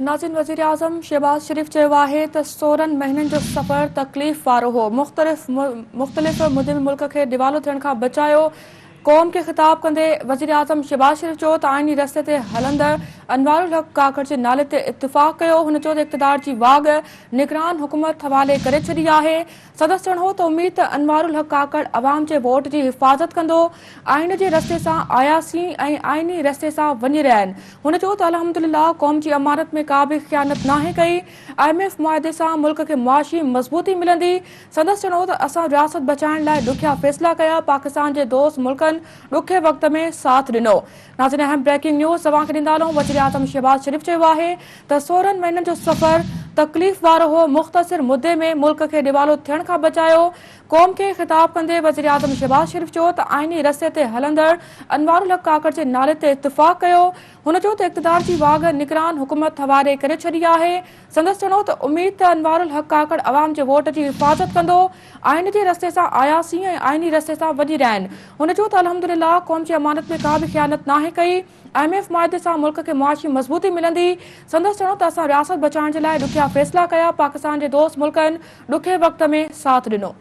नाज़िन वज़ीर आज़म शहबाज शरीफ चयो आहे त 16 महीननि जो सफ़र तकलीफ़ वारो हो। मुख़्तलिफ़ मुदिल मुल्क खे दिवालो थियण खां बचायो। क़ौम खे ख़िताब कंदे वज़ीर आज़म शहबाज शरीफ चयो त आइनी रस्ते ते हलंदड़ अनवारुल हक़ काकड़ जे नाले ते इत्तिफ़ाक़ कयो। हुन चयो त इक़्तिदार जी वाग निगरान हुकूमत हवाले करे छॾी आहे। सदस्य चवणो हो त उमीद त अनवारुल हक़ काकड़ अवाम जे वोट जी हिफ़ाज़त कंदो। आइन जे रस्ते सां आयासीं ऐं आइनी रस्ते सां वञी रहिया आहिनि। हुन चयो त अल्हम्दुलिल्लाह क़ौम जी अमानत में का बि ख़ियानत नाहे कई। IMF मुआहदे सां मुल्क खे मुआशी मज़बूती मिलंदी। सदस्य चवणो त असां रियासत बचाइण लाइ ॾुखिया फ़ैसिला कया। पाकिस्तान जे दोस्त मुल्कनि ॾुखे वक़्त में साथ ॾिनो। नाज़रीन, अहम ब्रेकिंग न्यूज़ तव्हांखे ॾींदा हलूं। वज़ीर आज़म शहबाज शरीफ चयो आहे त 16 महीननि जो सफ़र तकलीफ़ वारो हो। मुख़्तसिर मुद्दे में मुल्क खे दिवालो थियण खां बचायो। क़ौम खे ख़िताब कंदे वज़ीर आज़म शहबाज शरीफ चयो त आइनी रस्ते ते हलंदड़ अनवारुल हक़ काकड़ जे नाले ते इत्तिफ़ाक़ कयो। हुन चयो त इक़्तिदार जी वाग निगरान हुकूमत हवाले करे छॾी आहे। संदसि चवणो त उमीद त अनवारुल हक़ काकड़ अवाम जे वोट जी हिफ़ाज़त कंदो। आइन जे रस्ते सां आयासीं ऐं आइनी रस्ते सां वञी रहिया आहिनि। हुन चयो त अल्हम्दुलिल्लाह क़ौम जी अमानत में का बि ख़ियानत नाहे कई। IMF मुआहदे सां मुल्क खे मुआशी मज़बूती मिलंदी। संदसि चवणो त असां रियासत बचाइण जे लाइ ॾुखिया फ़ैसिला कया। पाकिस्तान जे दोस्त मुल्कनि ॾुखे वक़्त में साथ ॾिनो।